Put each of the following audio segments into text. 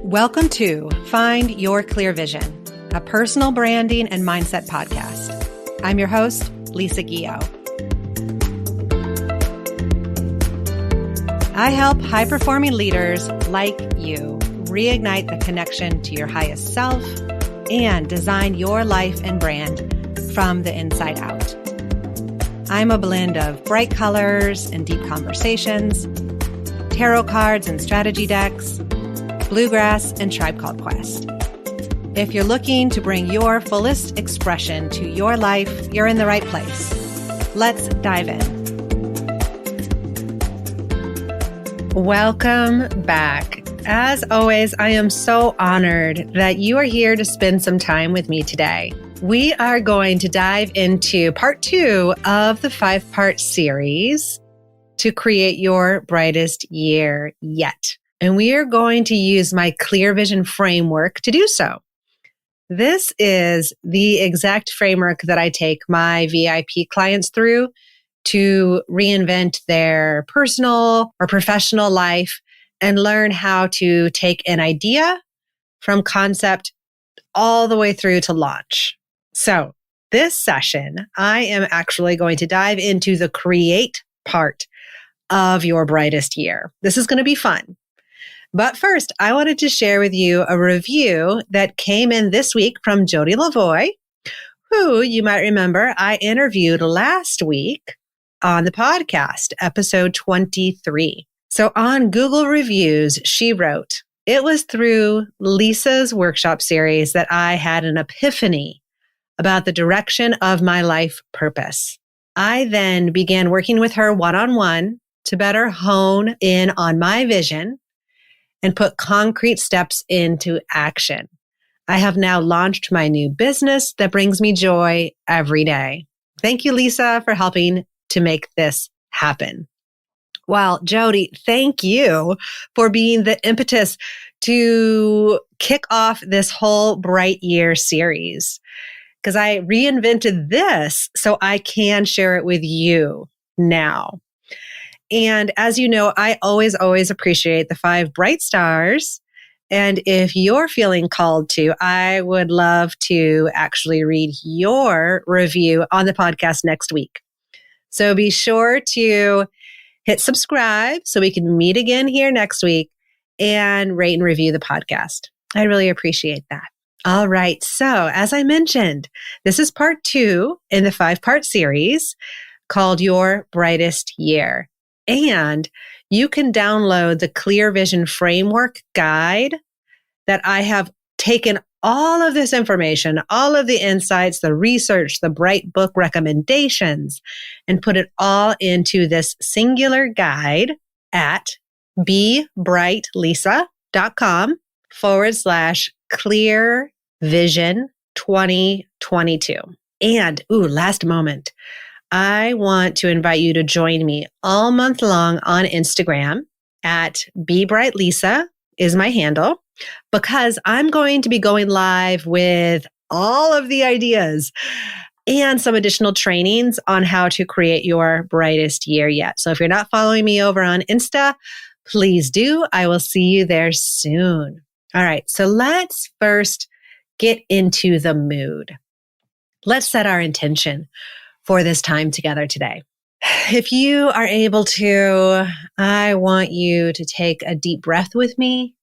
Welcome to Find Your Clear Vision, a personal branding and mindset podcast. I'm your host, Lisa Guillot. I help high-performing leaders like you reignite the connection to your highest self and design your life and brand from the inside out. I'm a blend of bright colors and deep conversations, tarot cards and strategy decks, bluegrass, and Tribe Called Quest. If you're looking to bring your fullest expression to your life, you're in the right place. Let's dive in. Welcome back. As always, I am so honored that you are here to spend some time with me today. We are going to dive into part 2 of the 5-part series to create your brightest year yet. And we are going to use my clear vision framework to do so. This is the exact framework that I take my VIP clients through to reinvent their personal or professional life and learn how to take an idea from concept all the way through to launch. So this session, I am actually going to dive into the create part of your brightest year. This is going to be fun. But first, I wanted to share with you a review that came in this week from Jody Lavoie, who you might remember I interviewed last week on the podcast, episode 23. So on Google Reviews, she wrote, "It was through Lisa's workshop series that I had an epiphany about the direction of my life purpose. I then began working with her one-on-one to better hone in on my vision and put concrete steps into action. I have now launched my new business that brings me joy every day. Thank you, Lisa, for helping to make this happen." Well, Jody, thank you for being the impetus to kick off this whole Bright Year series, because I reinvented this so I can share it with you now. And as you know, I always appreciate the 5 bright stars. And if you're feeling called to, I would love to actually read your review on the podcast next week. So be sure to hit subscribe so we can meet again here next week and rate and review the podcast. I really appreciate that. All right. So as I mentioned, this is part 2 in the 5-part series called Your Brightest Year. And you can download the Clear Vision Framework guide that I have taken all of this information, all of the insights, the research, the Bright Book recommendations, and put it all into this singular guide at bebrightlisa.com/Clear Vision 2022. And, last moment. I want to invite you to join me all month long on Instagram at bebrightlisa is my handle, because I'm going to be going live with all of the ideas and some additional trainings on how to create your brightest year yet. So if you're not following me over on Insta, please do. I will see you there soon. All right. So let's first get into the mood. Let's set our intention for this time together today. If you are able to, I want you to take a deep breath with me,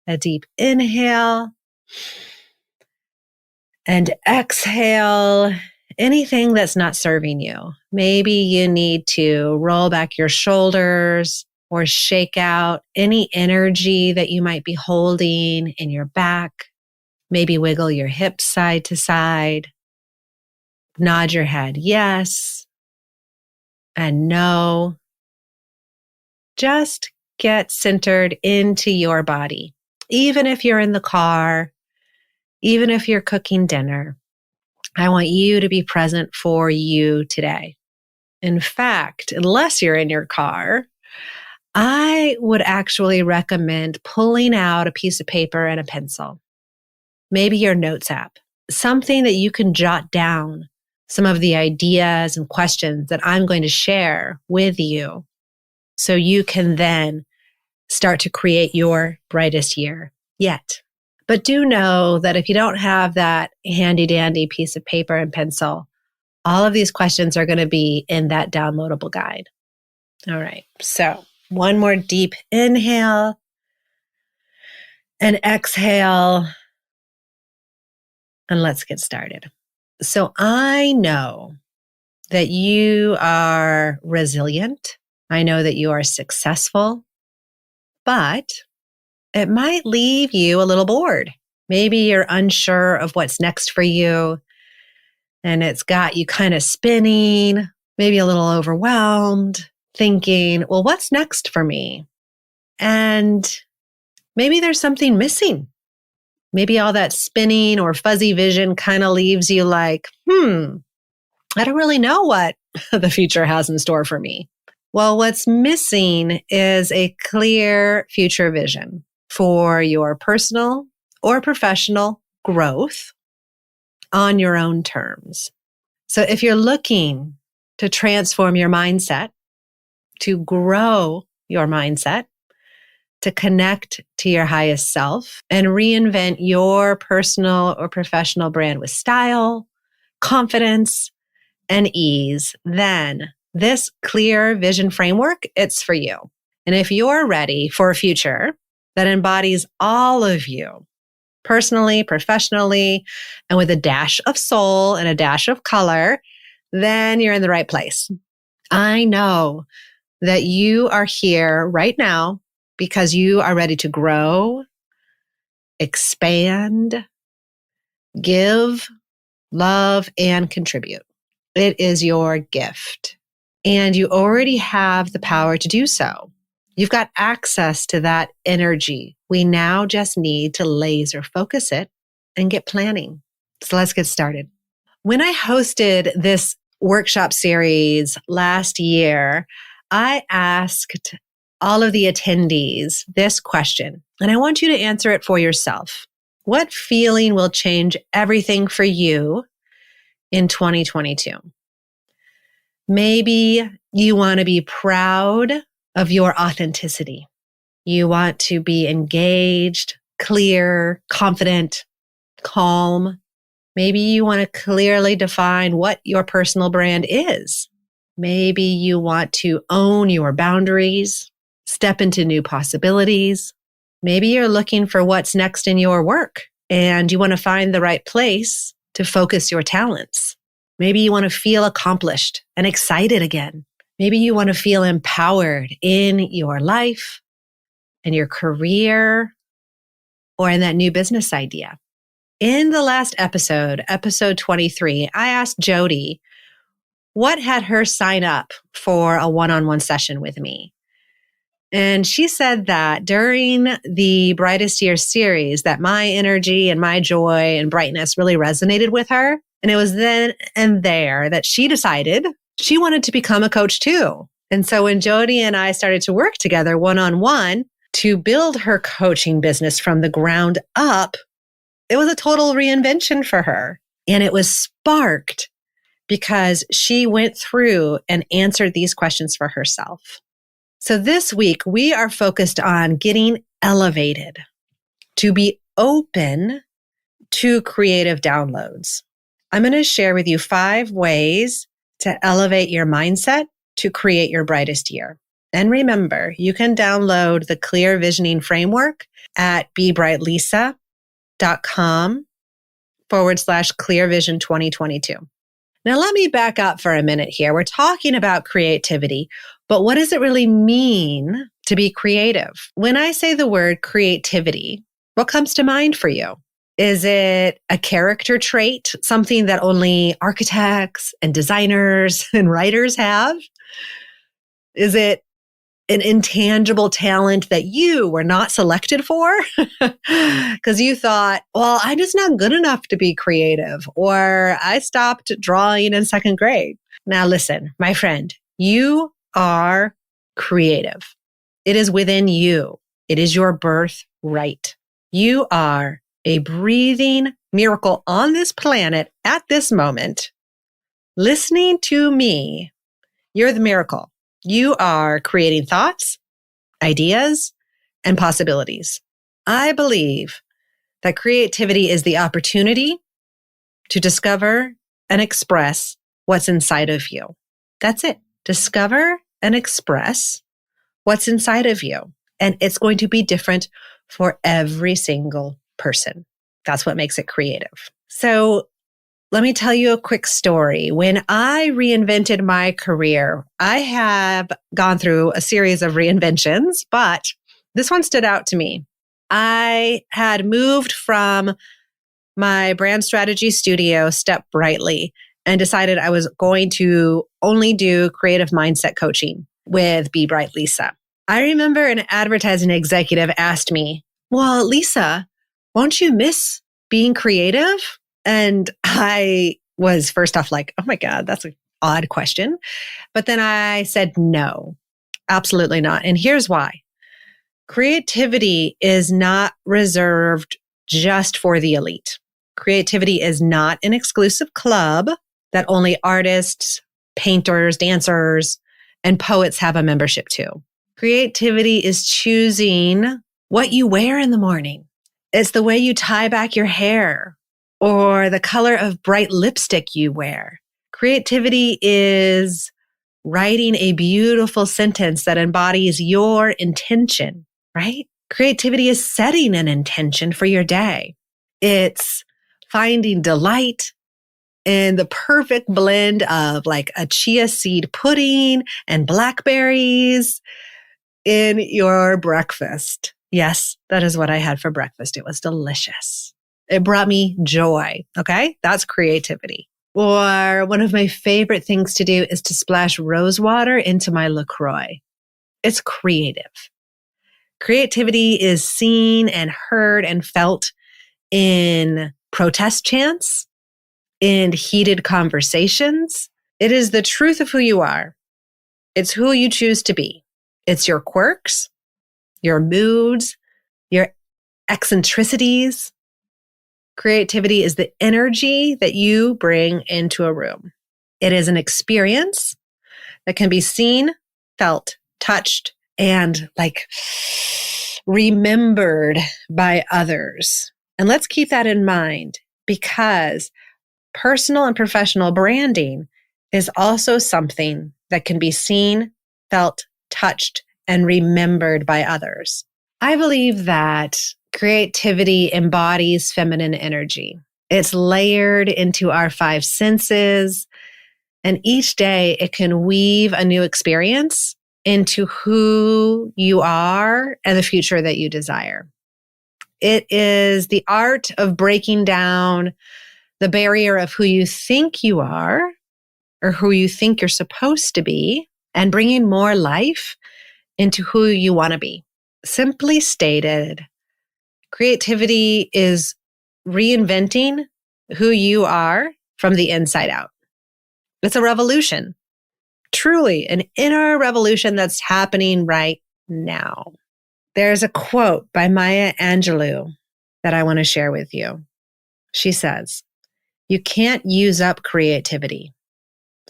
a deep inhale, and exhale anything that's not serving you. Maybe you need to roll back your shoulders or shake out any energy that you might be holding in your back. Maybe wiggle your hips side to side. Nod your head yes and no. Just get centered into your body. Even if you're in the car, even if you're cooking dinner, I want you to be present for you today. In fact, unless you're in your car, I would actually recommend pulling out a piece of paper and a pencil. Maybe your notes app, something that you can jot down some of the ideas and questions that I'm going to share with you so you can then start to create your brightest year. yet. But do know that if you don't have that handy dandy piece of paper and pencil, all of these questions are going to be in that downloadable guide. All right. So one more deep inhale and exhale. And let's get started. So I know that you are resilient. I know that you are successful, but it might leave you a little bored. Maybe you're unsure of what's next for you, and it's got you kind of spinning, maybe a little overwhelmed, thinking, well, what's next for me? And maybe there's something missing. Maybe all that spinning or fuzzy vision kind of leaves you like, I don't really know what the future has in store for me. Well, what's missing is a clear future vision for your personal or professional growth on your own terms. So if you're looking to transform your mindset, to grow your mindset, to connect to your highest self and reinvent your personal or professional brand with style, confidence, and ease, then this clear vision framework, it's for you. And if you're ready for a future that embodies all of you, personally, professionally, and with a dash of soul and a dash of color, then you're in the right place. I know that you are here right now because you are ready to grow, expand, give, love, and contribute. It is your gift, and you already have the power to do so. You've got access to that energy. We now just need to laser focus it and get planning. So let's get started. When I hosted this workshop series last year, I asked all of the attendees this question, and I want you to answer it for yourself. What feeling will change everything for you in 2022? Maybe you want to be proud of your authenticity. You want to be engaged, clear, confident, calm. Maybe you want to clearly define what your personal brand is. Maybe you want to own your boundaries, step into new possibilities. Maybe you're looking for what's next in your work and you want to find the right place to focus your talents. Maybe you want to feel accomplished and excited again. Maybe you want to feel empowered in your life, in your career, or in that new business idea. In the last episode, episode 23, I asked Jody what had her sign up for a one-on-one session with me. And she said that during the Brightest Year series, that my energy and my joy and brightness really resonated with her. And it was then and there that she decided she wanted to become a coach too. And so when Jody and I started to work together one-on-one to build her coaching business from the ground up, it was a total reinvention for her. And it was sparked because she went through and answered these questions for herself. So this week, we are focused on getting elevated to be open to creative downloads. I'm going to share with you 5 ways to elevate your mindset to create your brightest year. And remember, you can download the Clear Visioning Framework at bebrightlisa.com/Clear Vision 2022. Now, let me back up for a minute here. We're talking about creativity, but what does it really mean to be creative? When I say the word creativity, what comes to mind for you? Is it a character trait, something that only architects and designers and writers have? Is it an intangible talent that you were not selected for? Because you thought, well, I'm just not good enough to be creative, or I stopped drawing in 2nd grade. Now listen, my friend, you are creative. It is within you. It is your birthright. You are a breathing miracle on this planet at this moment. Listening to me, you're the miracle. You are creating thoughts, ideas, and possibilities. I believe that creativity is the opportunity to discover and express what's inside of you. That's it. Discover and express what's inside of you. And it's going to be different for every single person. That's what makes it creative. So let me tell you a quick story. When I reinvented my career, I have gone through a series of reinventions, but this one stood out to me. I had moved from my brand strategy studio, Step Brightly, and decided I was going to only do creative mindset coaching with Be Bright Lisa. I remember an advertising executive asked me, well, Lisa, won't you miss being creative? And I was first off like, oh my God, that's an odd question. But then I said, no, absolutely not. And here's why. Creativity is not reserved just for the elite. Creativity is not an exclusive club that only artists, painters, dancers, and poets have a membership to. Creativity is choosing what you wear in the morning. It's the way you tie back your hair or the color of bright lipstick you wear. Creativity is writing a beautiful sentence that embodies your intention, right? Creativity is setting an intention for your day. It's finding delight in the perfect blend of like a chia seed pudding and blackberries in your breakfast. Yes, that is what I had for breakfast. It was delicious. It brought me joy. Okay. That's creativity. Or one of my favorite things to do is to splash rose water into my LaCroix. It's creative. Creativity is seen and heard and felt in protest chants, in heated conversations. It is the truth of who you are. It's who you choose to be. It's your quirks, your moods, your eccentricities. Creativity is the energy that you bring into a room. It is an experience that can be seen, felt, touched, and like remembered by others. And let's keep that in mind because personal and professional branding is also something that can be seen, felt, touched, and remembered by others. I believe that creativity embodies feminine energy. It's layered into our five senses, and each day it can weave a new experience into who you are and the future that you desire. It is the art of breaking down the barrier of who you think you are or who you think you're supposed to be and bringing more life into who you want to be. Simply stated, creativity is reinventing who you are from the inside out. It's a revolution, truly an inner revolution that's happening right now. There's a quote by Maya Angelou that I want to share with you. She says, "You can't use up creativity.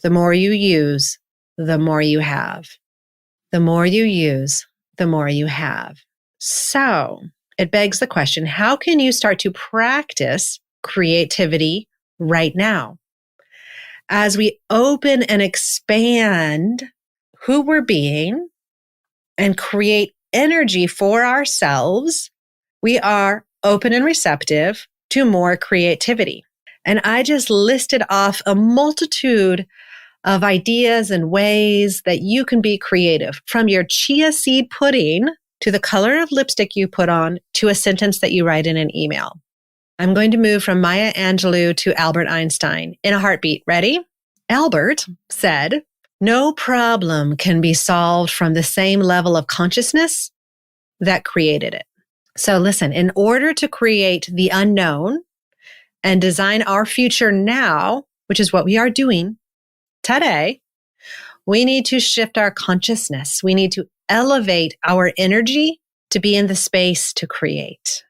The more you use, the more you have. The more you use, the more you have." So it begs the question, how can you start to practice creativity right now? As we open and expand who we're being and create energy for ourselves, we are open and receptive to more creativity. And I just listed off a multitude of ideas and ways that you can be creative, from your chia seed pudding to the color of lipstick you put on to a sentence that you write in an email. I'm going to move from Maya Angelou to Albert Einstein in a heartbeat. Ready? Albert said, "No problem can be solved from the same level of consciousness that created it." So listen, in order to create the unknown and design our future now, which is what we are doing today, we need to shift our consciousness. We need to elevate our energy to be in the space to create.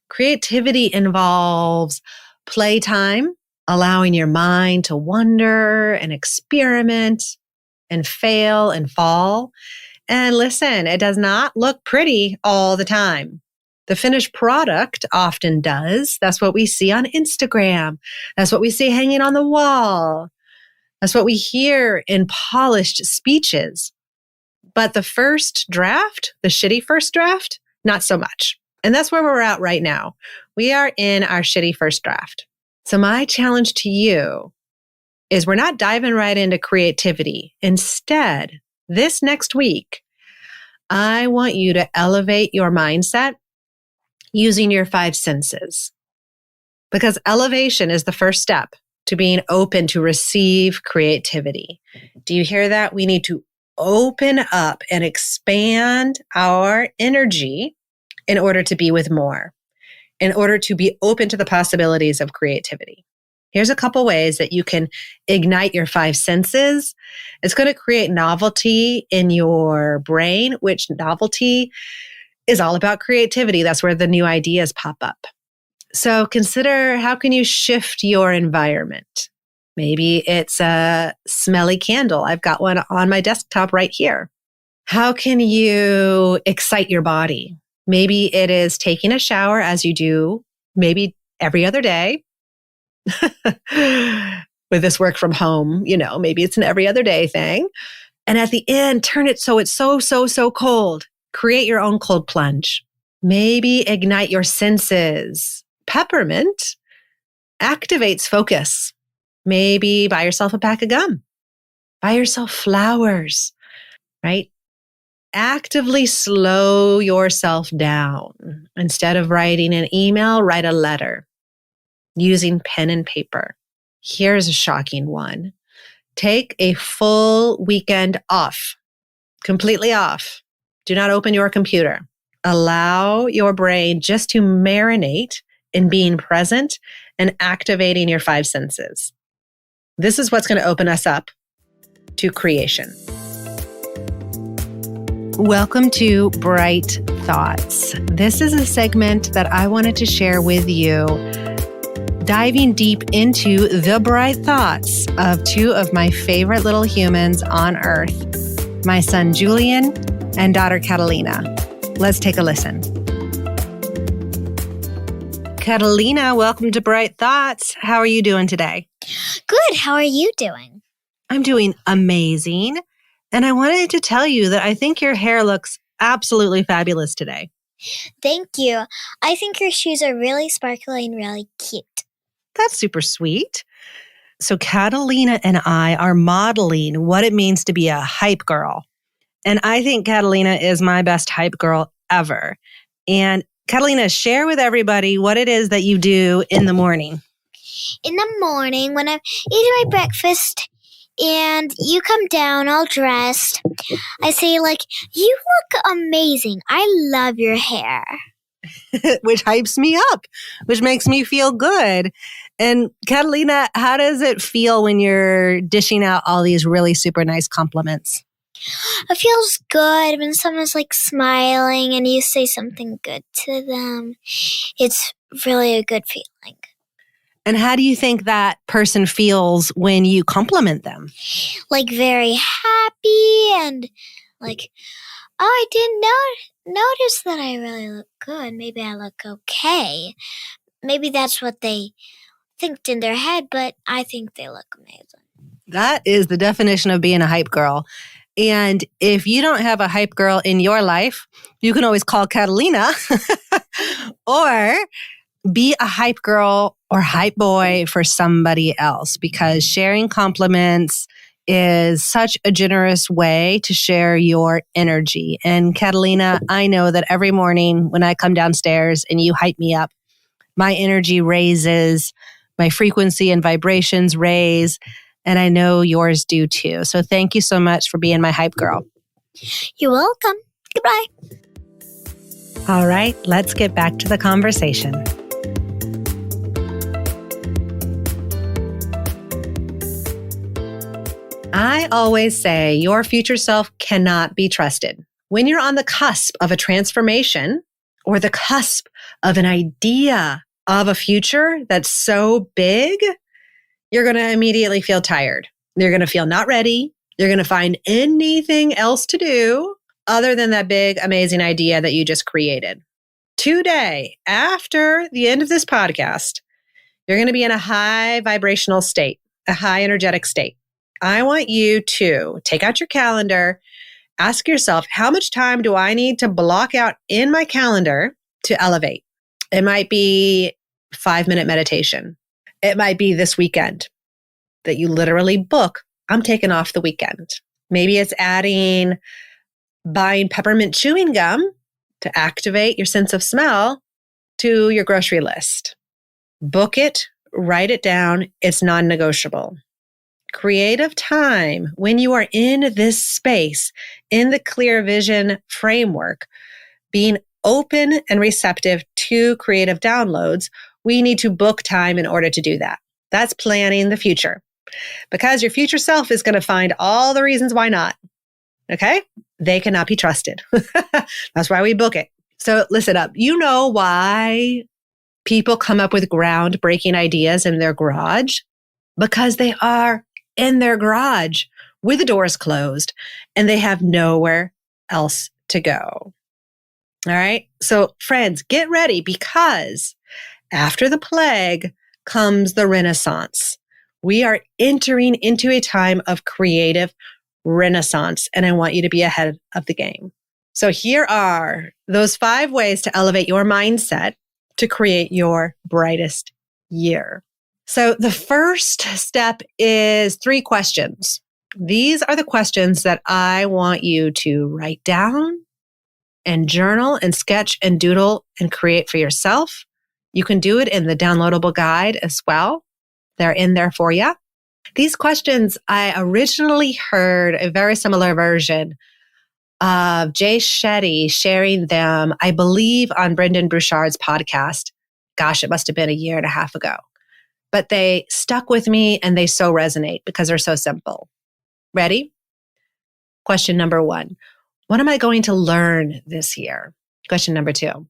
Creativity involves playtime, allowing your mind to wander and experiment and fail and fall. And listen, it does not look pretty all the time. The finished product often does. That's what we see on Instagram. That's what we see hanging on the wall. That's what we hear in polished speeches. But the first draft, the shitty first draft, not so much. And that's where we're at right now. We are in our shitty first draft. So my challenge to you is we're not diving right into creativity. Instead, this next week, I want you to elevate your mindset using your 5 senses. Because elevation is the first step to being open to receive creativity. Do you hear that? We need to open up and expand our energy in order to be with more, in order to be open to the possibilities of creativity. Here's a couple ways that you can ignite your 5 senses. It's going to create novelty in your brain, which novelty is all about creativity. That's where the new ideas pop up. So consider, how can you shift your environment? Maybe it's a smelly candle. I've got one on my desktop right here. How can you excite your body? Maybe it is taking a shower as you do, maybe every other day. With this work from home, maybe it's an every other day thing. And at the end, turn it so it's so cold. Create your own cold plunge. Maybe ignite your senses. Peppermint activates focus. Maybe buy yourself a pack of gum. Buy yourself flowers, right? Actively slow yourself down. Instead of writing an email, write a letter using pen and paper. Here's a shocking one. Take a full weekend off, completely off. Do not open your computer. Allow your brain just to marinate in being present and activating your 5 senses. This is what's going to open us up to creation. Welcome to Bright Thoughts. This is a segment that I wanted to share with you, diving deep into the bright thoughts of 2 of my favorite little humans on earth, my son Julian and daughter Catalina. Let's take a listen. Catalina, welcome to Bright Thoughts. How are you doing today? Good. How are you doing? I'm doing amazing. And I wanted to tell you that I think your hair looks absolutely fabulous today. Thank you. I think your shoes are really sparkly and really cute. That's super sweet. So Catalina and I are modeling what it means to be a hype girl. And I think Catalina is my best hype girl ever. And Catalina, share with everybody what it is that you do in the morning. In the morning, when I'm eating my breakfast and you come down all dressed, I say, you look amazing. I love your hair. Which hypes me up, which makes me feel good. And Catalina, how does it feel when you're dishing out all these really super nice compliments? It feels good when someone's smiling and you say something good to them. It's really a good feeling. And how do you think that person feels when you compliment them? Very happy and oh, I didn't notice that I really look good. Maybe I look okay. Maybe that's what they think in their head, but I think they look amazing. That is the definition of being a hype girl. And if you don't have a hype girl in your life, you can always call Catalina or be a hype girl or hype boy for somebody else, because sharing compliments is such a generous way to share your energy. And Catalina, I know that every morning when I come downstairs and you hype me up, my energy raises, my frequency and vibrations raise, and I know yours do too. So thank you so much for being my hype girl. You're welcome. Goodbye. All right, let's get back to the conversation. I always say your future self cannot be trusted. When you're on the cusp of a transformation or the cusp of an idea of a future that's so big, you're going to immediately feel tired. You're going to feel not ready. You're going to find anything else to do other than that big, amazing idea that you just created. today, after the end of this podcast, you're going to be in a high vibrational state, a high energetic state. I want you to take out your calendar, ask yourself, how much time do I need to block out in my calendar to elevate? It might be 5-minute meditation. It might be this weekend that you literally book, I'm taking off the weekend. Maybe it's buying peppermint chewing gum to activate your sense of smell to your grocery list. Book it, write it down. It's non-negotiable. Creative time, when you are in this space, in the clear vision framework, being open and receptive to creative downloads, we need to book time in order to do that. That's planning the future, because your future self is going to find all the reasons why not. Okay? They cannot be trusted. That's why we book it. So listen up. You know why people come up with groundbreaking ideas in their garage? Because they are in their garage with the doors closed and they have nowhere else to go. All right. So friends, get ready, because after the plague comes the Renaissance. We are entering into a time of creative renaissance, and I want you to be ahead of the game. So here are those 5 ways to elevate your mindset to create your brightest year. So the first step is 3 questions. These are the questions that I want you to write down and journal and sketch and doodle and create for yourself. You can do it in the downloadable guide as well. They're in there for you. These questions, I originally heard a very similar version of Jay Shetty sharing them, I believe, on Brendan Burchard's podcast. Gosh, it must have been 1.5 years ago. But they stuck with me and they so resonate because they're so simple. Ready? Question number 1. What am I going to learn this year? Question number 2.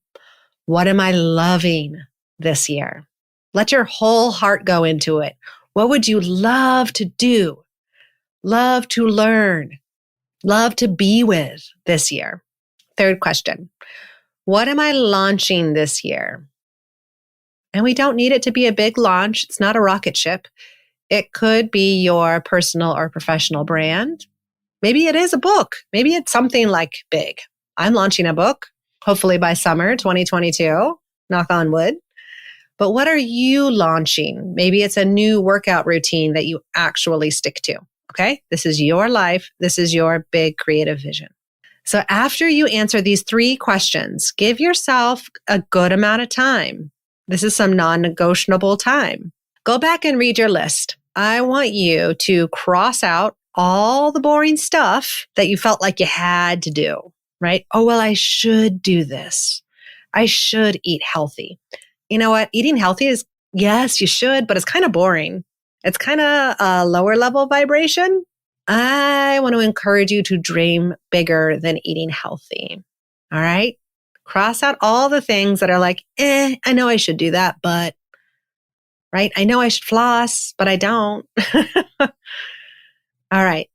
What am I loving this year? Let your whole heart go into it. What would you love to do, love to learn, love to be with this year? Third question. What am I launching this year? And we don't need it to be a big launch. It's not a rocket ship. It could be your personal or professional brand. Maybe it is a book. Maybe it's something like big. I'm launching a book, hopefully by summer 2022, knock on wood. But what are you launching? Maybe it's a new workout routine that you actually stick to. Okay? This is your life. This is your big creative vision. So after you answer these 3 questions, give yourself a good amount of time. This is some non-negotiable time. Go back and read your list. I want you to cross out all the boring stuff that you felt like you had to do, right? Oh, well, I should do this. I should eat healthy. You know what? Eating healthy is, yes, you should, but it's kind of boring. It's kind of a lower level vibration. I want to encourage you to dream bigger than eating healthy. All right? Cross out all the things that are like, I know I should do that, but, right? I know I should floss, but I don't. All right.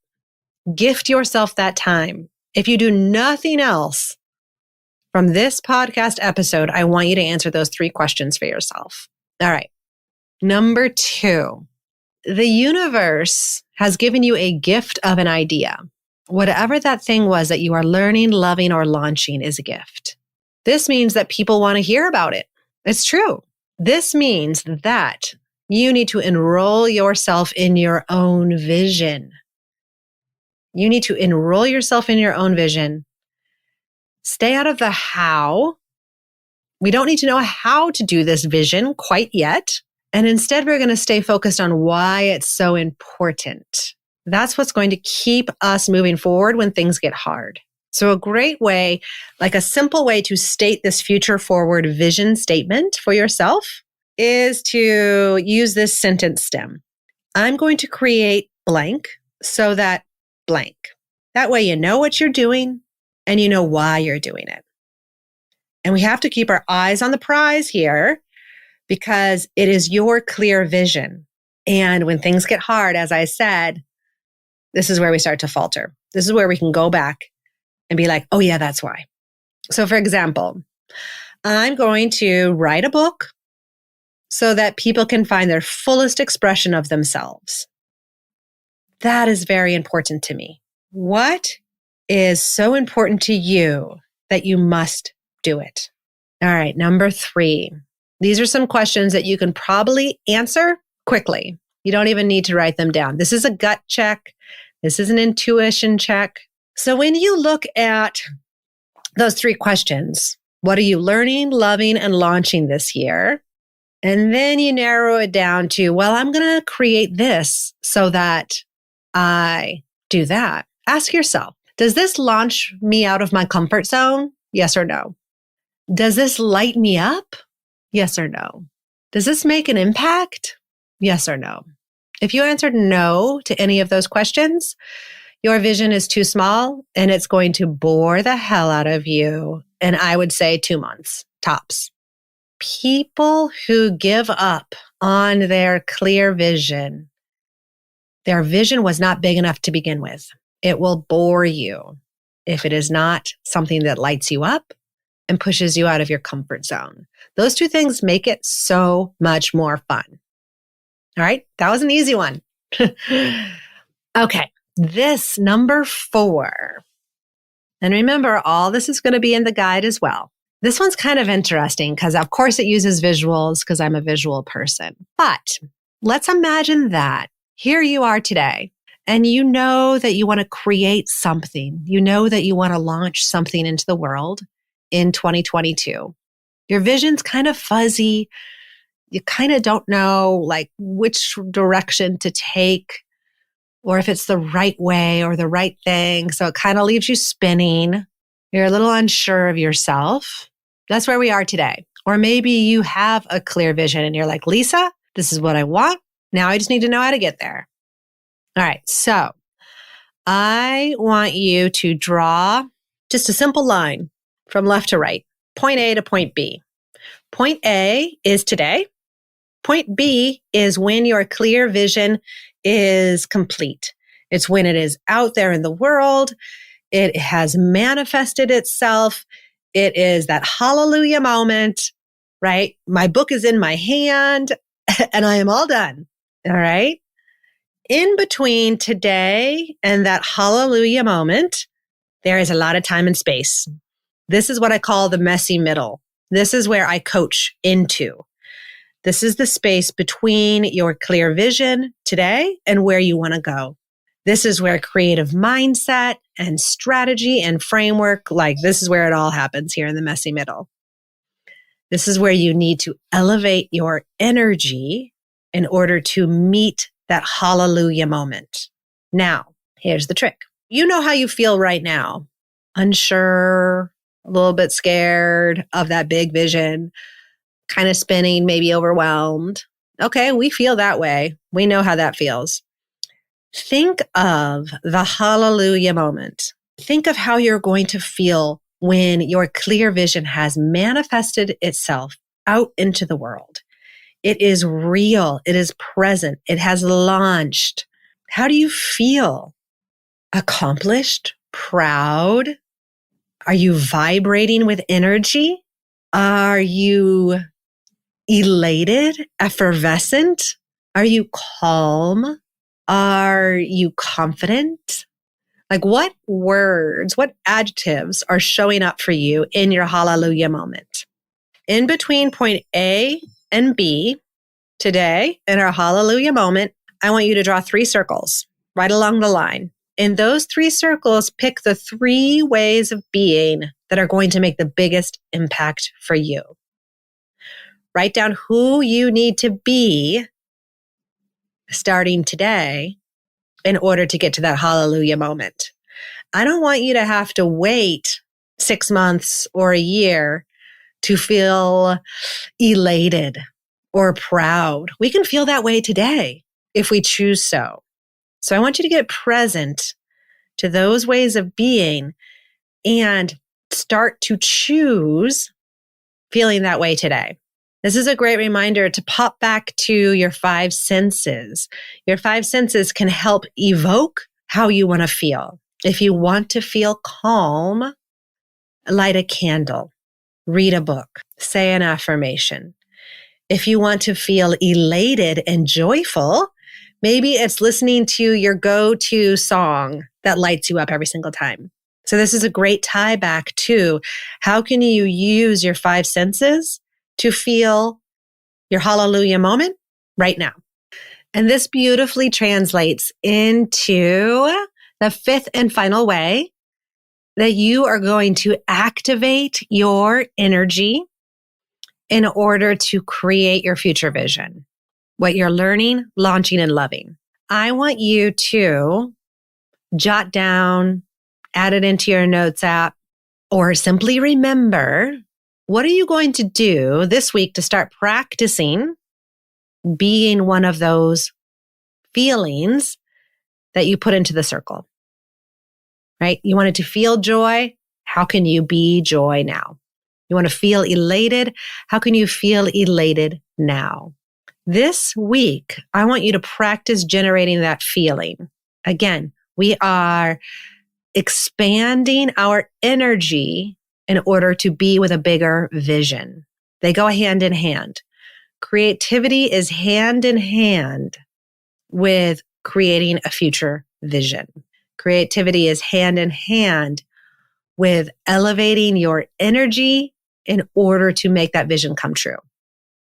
Gift yourself that time. If you do nothing else from this podcast episode, I want you to answer those 3 questions for yourself. All right. Number 2, the universe has given you a gift of an idea. Whatever that thing was that you are learning, loving, or launching is a gift. This means that people want to hear about it. It's true. This means that you need to enroll yourself in your own vision. You need to enroll yourself in your own vision. Stay out of the how. We don't need to know how to do this vision quite yet. And instead, we're going to stay focused on why it's so important. That's what's going to keep us moving forward when things get hard. So a great way, like a simple way to state this future forward vision statement for yourself is to use this sentence stem. I'm going to create blank so that blank. That way you know what you're doing and you know why you're doing it. And we have to keep our eyes on the prize here because it is your clear vision. And when things get hard, as I said, this is where we start to falter. This is where we can go back and be like, oh yeah, that's why. So for example, I'm going to write a book so that people can find their fullest expression of themselves. That is very important to me. What is so important to you that you must do it? All right, number 3. These are some questions that you can probably answer quickly. You don't even need to write them down. This is a gut check. This is an intuition check. So when you look at those 3 questions, what are you learning, loving, and launching this year? And then you narrow it down to, well, I'm going to create this so that I do that. Ask yourself, does this launch me out of my comfort zone? Yes or no? Does this light me up? Yes or no? Does this make an impact? Yes or no? If you answered no to any of those questions, your vision is too small and it's going to bore the hell out of you. And I would say 2 months, tops. People who give up on their clear vision, their vision was not big enough to begin with. It will bore you if it is not something that lights you up and pushes you out of your comfort zone. Those 2 things make it so much more fun. All right, that was an easy one. Okay, this number 4. And remember, all this is going to be in the guide as well. This one's kind of interesting because, of course, it uses visuals because I'm a visual person. But let's imagine that here you are today and you know that you want to create something. You know that you want to launch something into the world in 2022. Your vision's kind of fuzzy. You kind of don't know like which direction to take or if it's the right way or the right thing. So it kind of leaves you spinning. You're a little unsure of yourself. That's where we are today. Or maybe you have a clear vision and you're like, Lisa, this is what I want. Now I just need to know how to get there. All right. So I want you to draw just a simple line from left to right, point A to point B. Point A is today. Point B is when your clear vision is complete. It's when it is out there in the world. It has manifested itself. It is that hallelujah moment, right? My book is in my hand and I am all done. All right. In between today and that hallelujah moment, there is a lot of time and space. This is what I call the messy middle. This is where I coach into. This is the space between your clear vision today and where you want to go. This is where creative mindset and strategy and framework, like this is where it all happens here in the messy middle. This is where you need to elevate your energy in order to meet that hallelujah moment. Now, here's the trick. You know how you feel right now. Unsure, a little bit scared of that big vision, kind of spinning, maybe overwhelmed. Okay, we feel that way. We know how that feels. Think of the hallelujah moment. Think of how you're going to feel when your clear vision has manifested itself out into the world. It is real. It is present. It has launched. How do you feel? Accomplished? Proud? Are you vibrating with energy? Are you elated? Effervescent? Are you calm? Are you confident? Like what words, what adjectives are showing up for you in your hallelujah moment? In between point A and B today, in our hallelujah moment, I want you to draw 3 circles right along the line. In those 3 circles, pick the 3 ways of being that are going to make the biggest impact for you. Write down who you need to be starting today in order to get to that hallelujah moment. I don't want you to have to wait 6 months or a year to feel elated or proud. We can feel that way today if we choose so. So I want you to get present to those ways of being and start to choose feeling that way today. This is a great reminder to pop back to your 5 senses. Your 5 senses can help evoke how you want to feel. If you want to feel calm, light a candle. read a book, say an affirmation. If you want to feel elated and joyful, maybe it's listening to your go-to song that lights you up every single time. So this is a great tie back to how can you use your five senses to feel your hallelujah moment right now. And this beautifully translates into the fifth and final way that you are going to activate your energy in order to create your future vision, what you're learning, launching, and loving. I want you to jot down, add it into your notes app, or simply remember, what are you going to do this week to start practicing being one of those feelings that you put into the circle, right? You wanted to feel joy. How can you be joy now? You want to feel elated. How can you feel elated now? This week, I want you to practice generating that feeling. Again, we are expanding our energy in order to be with a bigger vision. They go hand in hand. Creativity is hand in hand with creating a future vision. Creativity is hand in hand with elevating your energy in order to make that vision come true.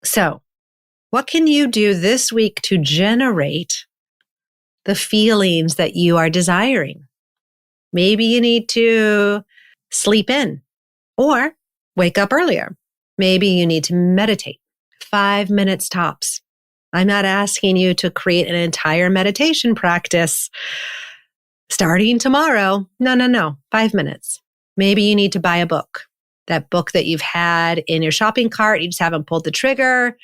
So, what can you do this week to generate the feelings that you are desiring? Maybe you need to sleep in or wake up earlier. Maybe you need to meditate 5 minutes tops. I'm not asking you to create an entire meditation practice starting tomorrow. No. 5 minutes. Maybe you need to buy a book. That book that you've had in your shopping cart, you just haven't pulled the trigger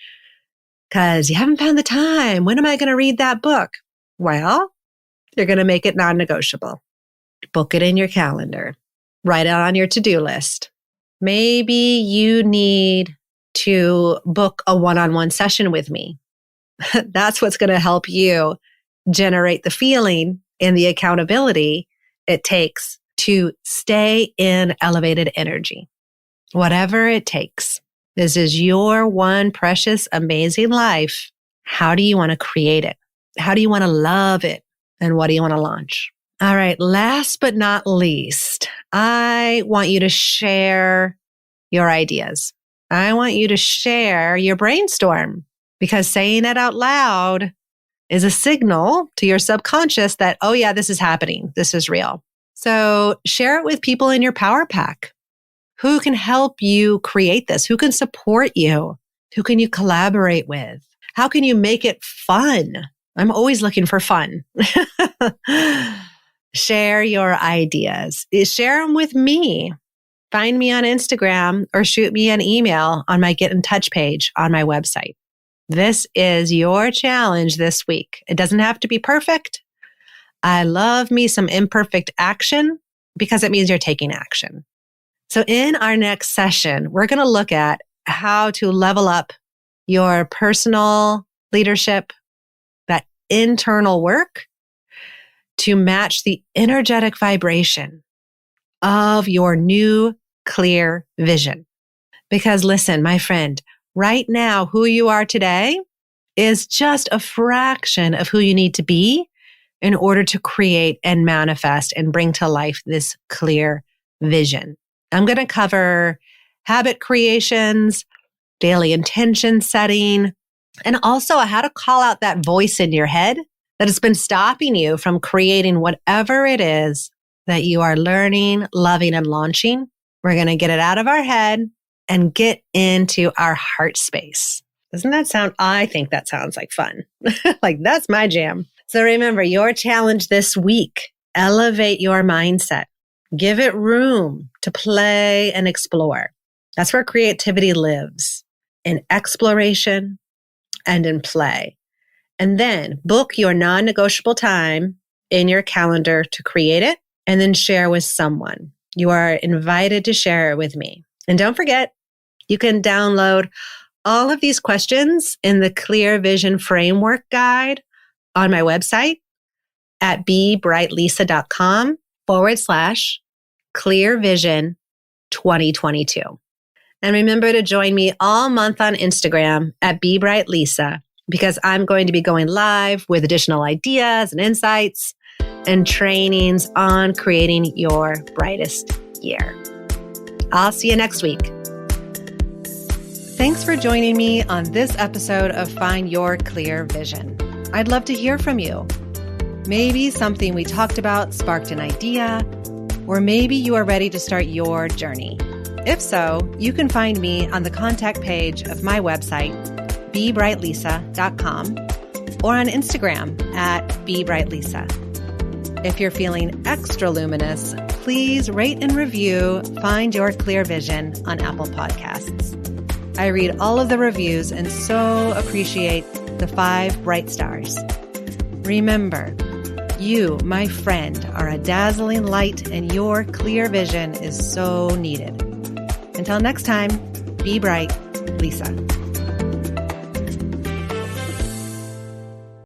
because you haven't found the time. When am I going to read that book? Well, you're going to make it non-negotiable. Book it in your calendar. Write it on your to-do list. Maybe you need to book a one-on-one session with me. That's what's going to help you generate the feeling and the accountability it takes to stay in elevated energy. Whatever it takes. This is your one precious, amazing life. How do you want to create it? How do you want to love it? And what do you want to launch? All right. Last but not least, I want you to share your ideas. I want you to share your brainstorm because saying it out loud is a signal to your subconscious that, oh yeah, this is happening. This is real. So share it with people in your power pack. Who can help you create this? Who can support you? Who can you collaborate with? How can you make it fun? I'm always looking for fun. Share your ideas. Share them with me. Find me on Instagram or shoot me an email on my Get in Touch page on my website. This is your challenge this week. It doesn't have to be perfect. I love me some imperfect action because it means you're taking action. So in our next session, we're going to look at how to level up your personal leadership, that internal work to match the energetic vibration of your new clear vision. Because listen, my friend, right now, who you are today is just a fraction of who you need to be in order to create and manifest and bring to life this clear vision. I'm going to cover habit creations, daily intention setting, and also how to call out that voice in your head that has been stopping you from creating whatever it is that you are learning, loving, and launching. We're going to get it out of our head and get into our heart space. I think that sounds like fun. Like that's my jam. So remember, your challenge this week, elevate your mindset. Give it room to play and explore. That's where creativity lives, in exploration and in play. And then book your non-negotiable time in your calendar to create it and then share with someone. You are invited to share it with me. And don't forget, you can download all of these questions in the Clear Vision Framework Guide on my website at bebrightlisa.com/Clear Vision 2022. And remember to join me all month on Instagram at Be Bright Lisa, because I'm going to be going live with additional ideas and insights and trainings on creating your brightest year. I'll see you next week. Thanks for joining me on this episode of Find Your Clear Vision. I'd love to hear from you. Maybe something we talked about sparked an idea, or maybe you are ready to start your journey. If so, you can find me on the contact page of my website, bebrightlisa.com, or on Instagram at bebrightlisa. If you're feeling extra luminous, please rate and review Find Your Clear Vision on Apple Podcasts. I read all of the reviews and so appreciate the 5 bright stars. Remember, you, my friend, are a dazzling light and your clear vision is so needed. Until next time, be bright, Lisa.